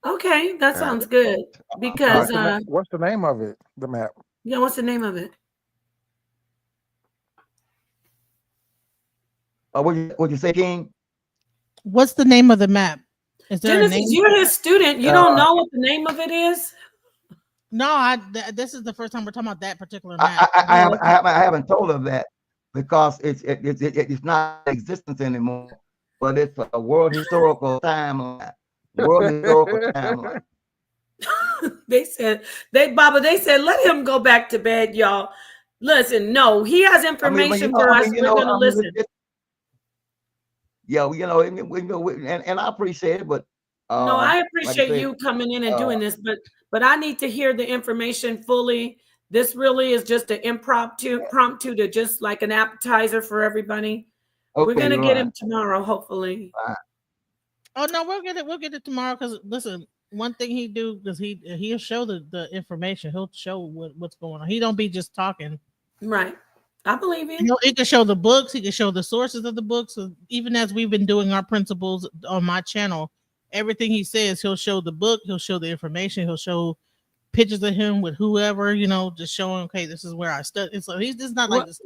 Okay, that sounds good. Because what's the name of it? The map. Yeah, what's the name of it? What you say, King? What's the name of the map? Is there Genesis, a name? you're his student. You don't know what the name of it is? No, this is the first time we're talking about that particular map. I haven't told her that because it's not in existence anymore. But it's a world historical timeline. World historical timeline. They said, let him go back to bed, y'all. Listen, no, he has information for us. We're going to listen. Yeah, and I appreciate it, but no, I appreciate you coming in and doing this, but I need to hear the information fully. This really is just an impromptu to just like an appetizer for everybody. Okay, we're gonna get him tomorrow, hopefully. Oh no, we'll get it tomorrow. Because listen, one thing he do, because he'll show the information. He'll show what's going on. He don't be just talking. Right. I believe you. He can show the books. He can show the sources of the books. So even as we've been doing our principles on my channel, everything he says, he'll show the book. He'll show the information. He'll show pictures of him with whoever, just showing, okay, this is where I studied. So he's just not like this.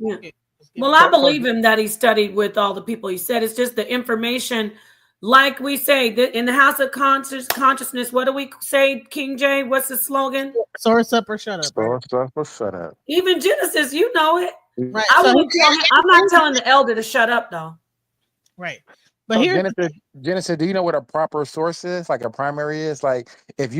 Well, I believe him that he studied with all the people he said. It's just the information, like we say, in the House of Consciousness, what do we say, King J? What's the slogan? Source up or shut up. Source up or shut up. Even Genesis, you know it. Right. I'm not telling the elder to shut up, though. Right. But here, Genesis, do you know what a proper source is? Like a primary is? Like if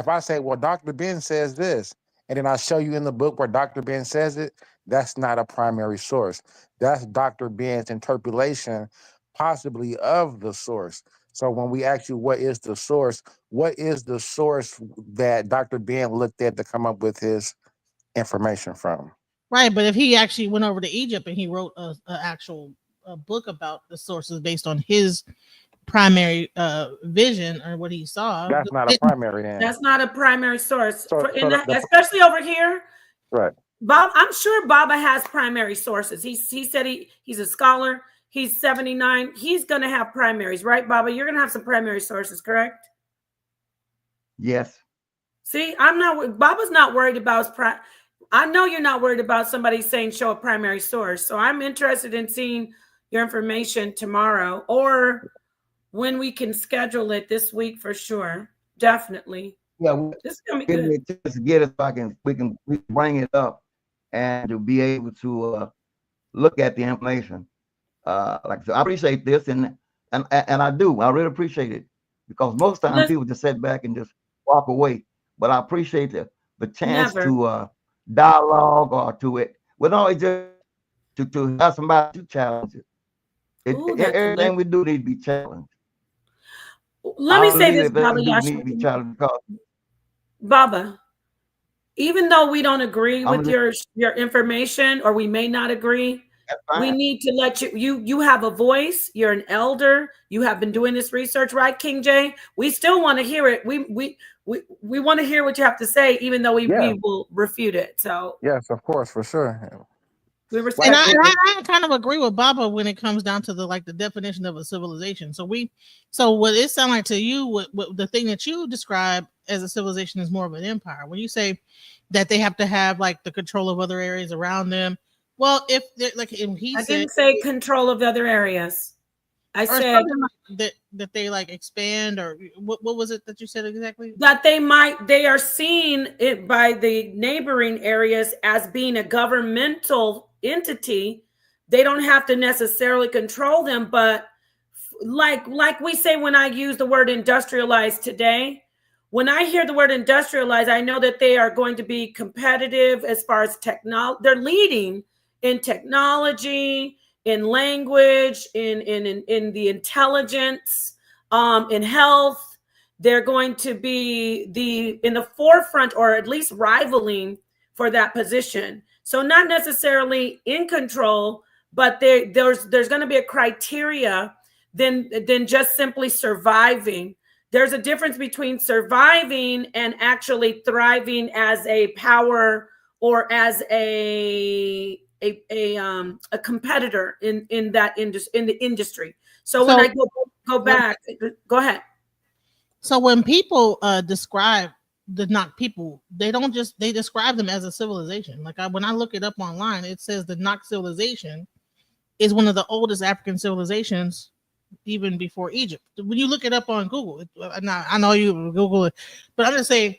I say, well, Dr. Ben says this, and then I show you in the book where Dr. Ben says it, that's not a primary source. That's Dr. Ben's interpolation, possibly of the source. So when we ask you what is the source that Dr. Ben looked at to come up with his information from? Right, but if he actually went over to Egypt and he wrote an actual book about the sources based on his primary vision or what he saw, that's not a primary. That's not a primary source, especially over here. Right, Bob. I'm sure Baba has primary sources. He said he's a scholar. He's 79. He's going to have primaries, right, Baba? You're going to have some primary sources, correct? Yes. See, Baba's not worried about I know you're not worried about somebody saying show a primary source. So I'm interested in seeing your information tomorrow or when we can schedule it this week for sure. Definitely. Yeah, this is going to be good. Just get it so we can bring it up and to be able to look at the information. Like I said, I appreciate this and I do. I really appreciate it because most times people just sit back and just walk away. But I appreciate the chance to dialogue or to it. Well, no, it's just to have somebody to challenge it. Everything we do need to be challenged. Let me say this, Baba Yashaba. Baba, even though we don't agree with your information, or we may not agree, we need to let you have a voice. You're an elder. You have been doing this research, right, King J? We still want to hear it. We want to hear what you have to say, even though we will refute it. So yes, of course, for sure. And I kind of agree with Baba when it comes down to the definition of a civilization. So what it sounds like to you, what the thing that you describe as a civilization is more of an empire. When you say that they have to have like the control of other areas around them, well, if like I didn't say control of other areas. I said that they like expand, or what was it that you said exactly? That they are seen it by the neighboring areas as being a governmental entity. They don't have to necessarily control them, but like we say, when I use the word industrialized today, when I hear the word industrialized, I know that they are going to be competitive as far as technology. They're leading in technology, in language, in the intelligence, in health. They're going to be in the forefront, or at least rivaling for that position. So not necessarily in control, but there's going to be a criteria than just simply surviving. There's a difference between surviving and actually thriving as a power or as a competitor in the industry. So when I go back, go ahead. So when people describe the Nok people, they describe them as a civilization. Like when I look it up online, it says the Nok civilization is one of the oldest African civilizations, even before Egypt. When you look it up on Google, I know you Google it, but I'm just saying,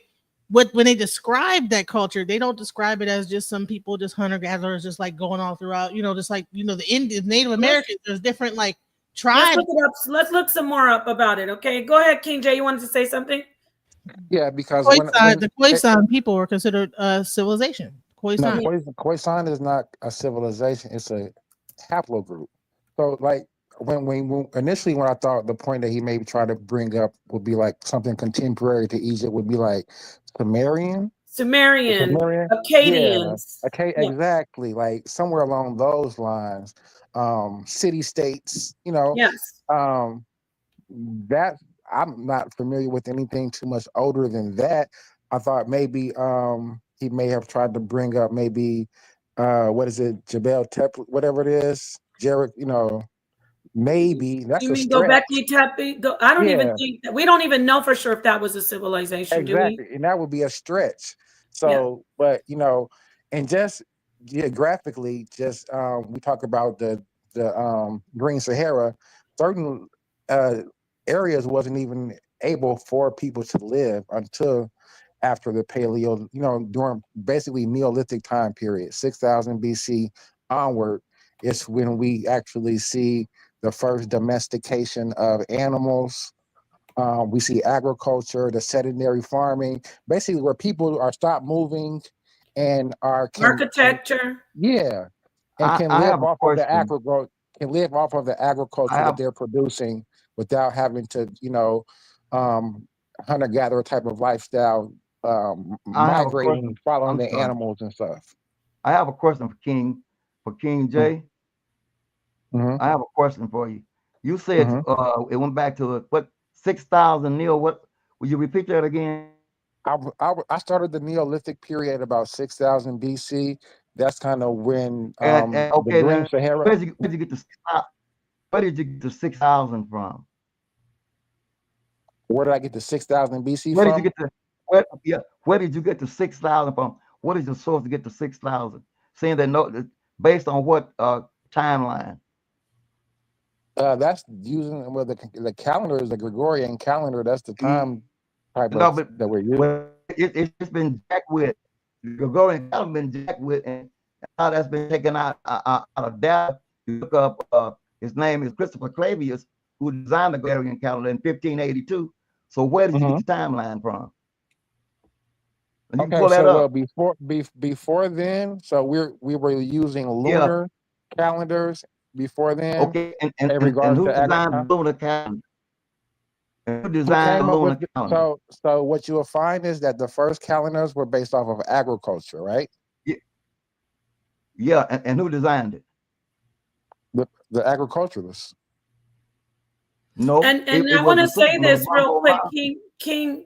when they describe that culture, they don't describe it as just some people, just hunter gatherers, just like going all throughout, just like the Indian, Native Americans. There's different like tribes. Let's look some more up about it. Okay, go ahead, King J. You wanted to say something? Yeah, because the Khoisan people were considered a civilization. Khoisan is not a civilization; it's a haplogroup. So, like when initially when I thought the point that he maybe tried to bring up would be like something contemporary to Egypt, would be like Sumerian, Akkadians. Yeah, okay, exactly, like somewhere along those lines. City states, Yes. That I'm not familiar with anything too much older than that. I thought maybe he may have tried to bring up maybe what is it, Jebel Tepe, whatever it is, Jarek, maybe that's a stretch. Göbekli Tepe. I don't even think that, we don't even know for sure if that was a civilization. Exactly, do we? and that would be a stretch. So, but and just geographically, just we talk about the Green Sahara, certain areas wasn't even able for people to live until after the Paleo, during basically Neolithic time period, 6,000 BC onward is when we actually see the first domestication of animals. We see agriculture, the sedentary farming, basically where people are stopped moving and architecture. And can live off of the agriculture. Can live off of the agriculture that they're producing without having to, hunter-gatherer type of lifestyle, migrating, following the animals and stuff. I have a question for King J. I have a question for you. You said it went back to what, 6,000 Neo? What? Will you repeat that again? I started the Neolithic period at about 6,000 BC. That's kind of when the Green Sahara. Where'd you get the Where did you get the 6,000 from? Where did I get the 6,000 BC Where from? did you get the where did you get the 6,000 from? What is your source to get the 6,000? Saying that based on what timeline? That's using the calendar is the Gregorian calendar. That's the time type No, of but that we're using. it's been jacked with. The Gregorian calendar been jacked with, and how that's been taken out of data. You look up, his name is Christopher Clavius, who designed the Gregorian calendar in 1582. So where did you get the timeline from? And you can Okay, pull that so well up. before then, so we were using lunar calendars before then. Okay, in regards who to designed agriculture. the lunar calendar? And who Who designed came the up lunar with calendar? so what you will find is that the first calendars were based off of agriculture, right? Yeah, and who designed it? The agriculturalists. No, And it I was want to the say system of this the real Bumble quick,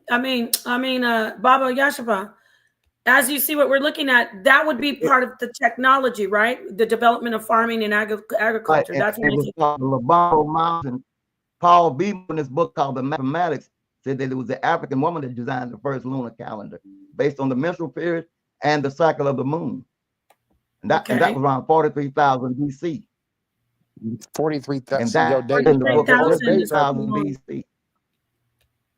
Mountain. Baba Yashaba. As you see what we're looking at, that would be part of the technology, right? The development of farming and agriculture. Right, That's what it was called the Bumble Mountain. Paul Beeman, in his book called The Mathematics, said that it was the African woman that designed the first lunar calendar based on the menstrual period and the cycle of the moon. And that was around 43,000 BC. 43,000. And that Your date, in the book your 43,000 BC.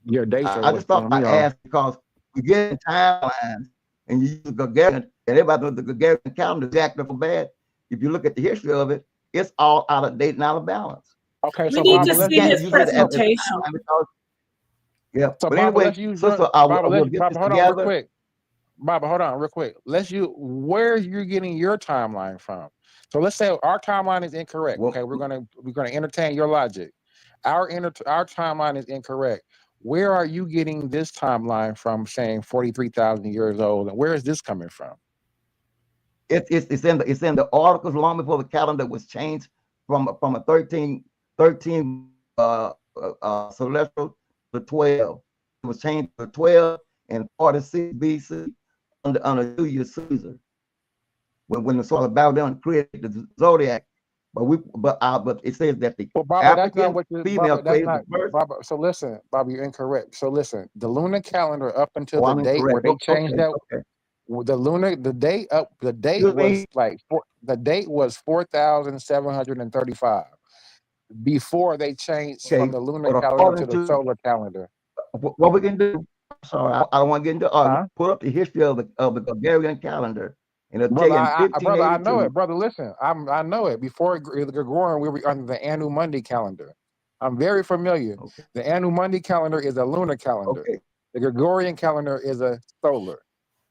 Your dates are I just thought I asked because we get in timelines and you use the Gregorian, and everybody knows the Gregorian calendar is jacked up bad. If you look at the history of it, it's all out of date and out of balance. Okay, we so need Baba, to see his presentation. Yeah, so but Baba, anyway, let's use sister, we'll get this hold on real together. quick. Baba, hold on real quick. Where you're getting your timeline from. So let's say our timeline is incorrect. Well, Okay, we're gonna entertain your logic. Our timeline is incorrect. Where are you getting this timeline from, saying 43,000 years old? And where is this coming from? It's in the articles long before the calendar was changed from a 13 celestial to 12. It was changed to 12 and 46 BC under Julius Caesar. When the sort of Babylon created the zodiac, but it says that the African female created the first. Baba, so listen, Baba, you're incorrect. So listen, the lunar calendar up until the I'm date incorrect. where they changed that. Okay. The date was 4,735 before they changed from the lunar calendar to the solar calendar. What we can do? Sorry, I don't want to get into put up the history of the Gregorian calendar, and it'll tell you in 1582. Brother, I know it, brother. Listen, I know it. Before the Gregorian, we were under the Anu Mundi calendar. I'm very familiar. Okay. The Anu Mundi calendar is a lunar calendar. Okay. The Gregorian calendar is a solar.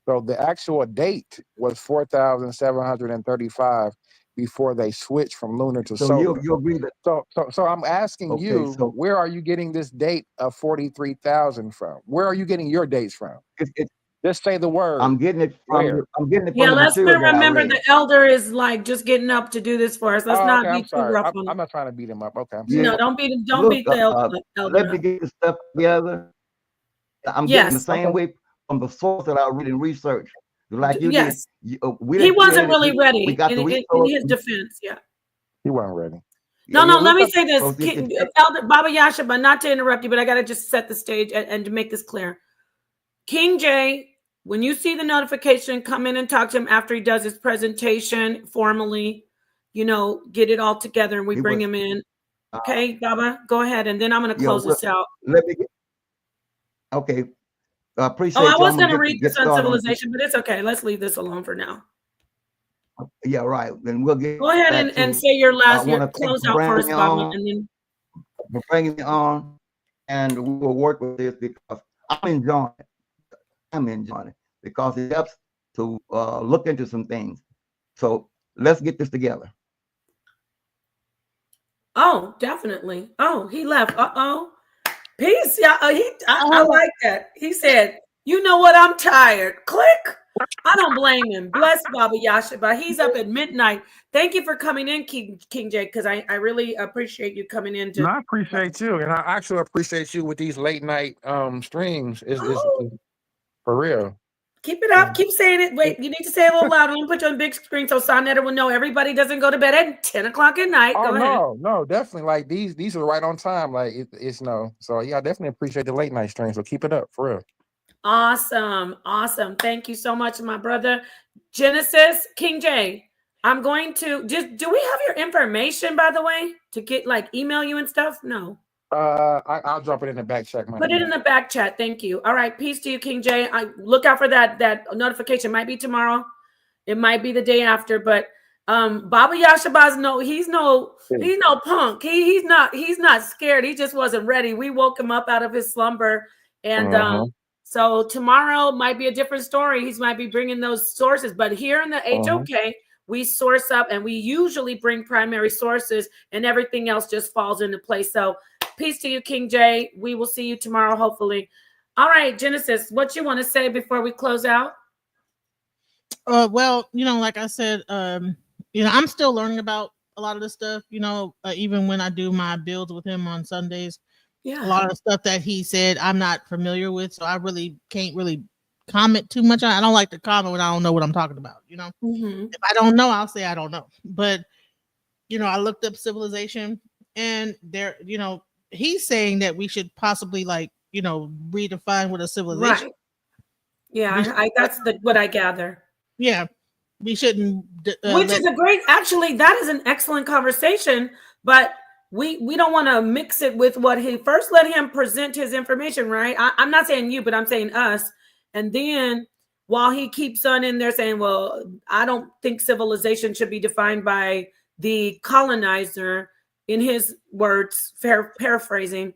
So the actual date was 4,735 before they switched from lunar to solar. You agree that? So I'm asking you, where are you getting this date of 43,000 from? Where are you getting your dates from? Just say the word. I'm getting it from. Yeah, let's remember the elder is like just getting up to do this for us. Let's not be too rough on him. I'm not trying to beat him up. Okay, I'm sorry. No, don't beat him. Don't beat the elder. Let me get this stuff together. I'm getting the same way from the source that I read and research. Like you did. He wasn't really ready. We got in his defense. Yeah. He wasn't ready. No, let me say this. Elder Baba Yashaba, not to interrupt you, but I got to just set the stage and to make this clear. King J, when you see the notification, come in and talk to him after he does his presentation formally, get it all together and we bring him in. Okay, Baba, go ahead. And then I'm going to close this out. Okay. Appreciate I was going to read this on civilization, but it's okay. Let's leave this alone for now. Yeah, right. Then we'll get. Go ahead and say your close out first, Baba, and then for bringing me on, and we will work with this because I'm enjoying it. Because it helps to look into some things. So let's get this together. Oh, definitely. Oh, he left. Peace. Yeah, I like that. He said, "You know what? I'm tired." Click. I don't blame him. Bless Baba Yashaba. He's up at midnight. Thank you for coming in, King J, because I really appreciate you coming in. I appreciate you, and I actually appreciate you with these late night streams. Is for real. Keep it up. Keep saying it. Wait, you need to say it a little louder. I'm gonna put you on big screen so Sonetta will know everybody doesn't go to bed at 10 o'clock at night. Oh Go ahead. no, definitely. Like these are right on time. Like it's no. So yeah, I definitely appreciate the late night stream. So keep it up for real. Awesome. Thank you so much, my brother. Genesis, King J. I'm going to just, do we have your information, by the way, to get like email you and stuff? No. I'll drop it in the back chat. Put it in the back chat. Thank you. All right. Peace to you, King J. I look out for that notification. Might be tomorrow. It might be the day after, but Baba Yashaba's he's no punk. He's not scared. He just wasn't ready. We woke him up out of his slumber. And so tomorrow might be a different story. He might be bringing those sources, but here in the HOK, we source up and we usually bring primary sources and everything else just falls into place. So peace to you, King J. We will see you tomorrow, hopefully. All right, Genesis, what you want to say before we close out? Well, like I said, I'm still learning about a lot of this stuff, even when I do my builds with him on Sundays. Yeah. A lot of stuff that he said I'm not familiar with, so I really can't really comment too much. I don't like to comment when I don't know what I'm talking about, If I don't know, I'll say I don't know. But, I looked up civilization and there, he's saying that we should possibly redefine what a civilization. Right. Yeah, that's what I gather. Yeah, we shouldn't. Which is that is an excellent conversation, but we don't want to mix it with what he first let him present his information, right? I'm not saying you, but I'm saying us. And then while he keeps on in there saying, well, I don't think civilization should be defined by the colonizer, in his words, paraphrasing.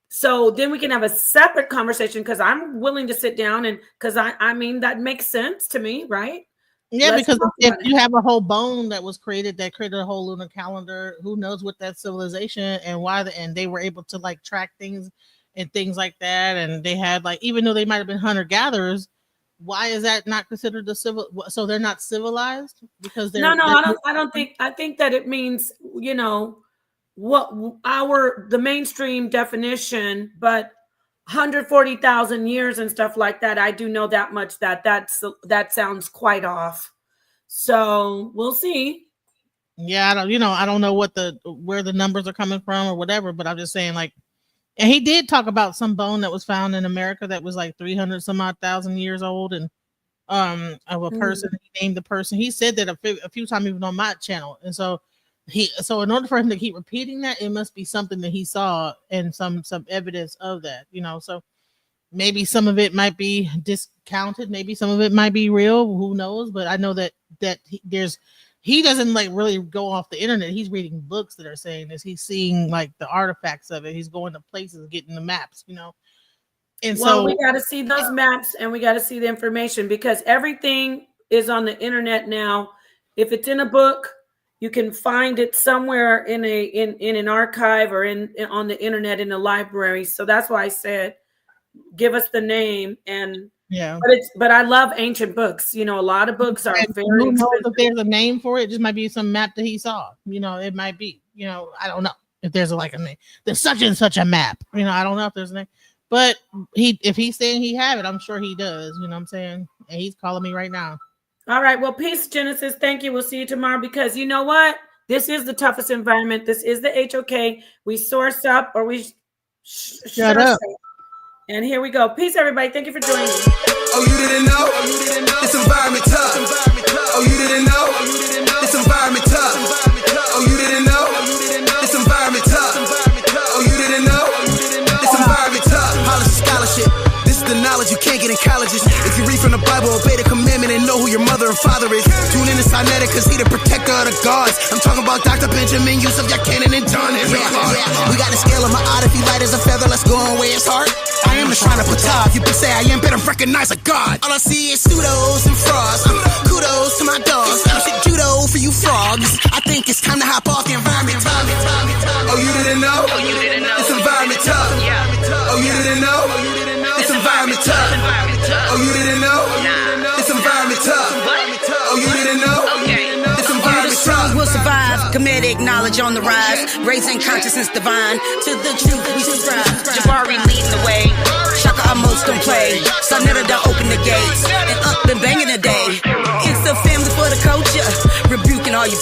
So then we can have a separate conversation because I'm willing to sit down and because I mean, that makes sense to me, right? Yeah, because if you have a whole bone that was created a whole lunar calendar, who knows what that civilization and why and they were able to track things and things like that. And they had even though they might have been hunter-gatherers, why is that not considered so they're not civilized? Because they're I think that it means, what the mainstream definition, but 140,000 years and stuff like that. I do know that much that sounds quite off. So we'll see. Yeah, I don't know where the numbers are coming from or whatever, but I'm just saying and he did talk about some bone that was found in America that was 300 some odd thousand years old and of a person. He named the person. He said that a few times even on my channel. And so in order for him to keep repeating that, it must be something that he saw and some evidence of that, so maybe some of it might be discounted, maybe some of it might be real, who knows? But I know that he doesn't really go off the internet. He's reading books that are saying this. He's seeing the artifacts of it. He's going to places, getting the maps, and so we got to see those maps and we got to see the information because everything is on the internet now. If it's in a book, you can find it somewhere in an archive or on the internet in a library. So that's why I said, give us the name. And yeah, but I love ancient books. A lot of books are very expensive. If there's a name for it, it just might be some map that he saw. It might be. I don't know if there's a name. There's such and such a map. I don't know if there's a name. But if he's saying he have it, I'm sure he does. You know what I'm saying? And he's calling me right now. All right. Well, peace, Genesis. Thank you. We'll see you tomorrow because you know what? This is the toughest environment. This is the HOK. We source up or we shut up. And here we go. Peace, everybody. Thank you for joining me. Oh, you didn't know? This environment tough. Oh, you didn't know? This environment tough. Oh, you didn't know? This environment tough. Oh, you didn't know? This environment tough. Policy scholarship. This is the knowledge you can't get in colleges. If you read from the Bible, obey the commandment and know who your mother and father is. Tune in to Sinetta cause he the protector of the gods. I'm talking about Dr. Benjamin, Yusuf, Yacanan, and John. We got a scale of my art. If you light as a feather, let's go on where it's hard. I am the shrine of Ptah. If you say I am, better recognize a god. All I see is pseudos and frauds. Kudos to my dogs. Shit judo for you frogs. I think it's time to hop off the environment. Oh, you didn't know? This environment tough. Oh, you didn't know? This environment tough. Oh, you didn't know? This environment tough. Oh, you didn't know? This environment tough. Will survive. Comedic knowledge on the rise. Raising consciousness divine. To the truth we subscribe. Jabari leading the way. Shaka Amos don't play. Sonetta don't open the gates.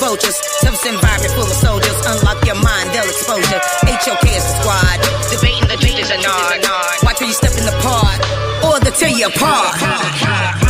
vultures. Toughest environment full of soldiers. Unlock your mind, they'll expose you. HOK is the squad. Debating the truth is a nod. Watch where you step in the pod, or they'll tear you apart.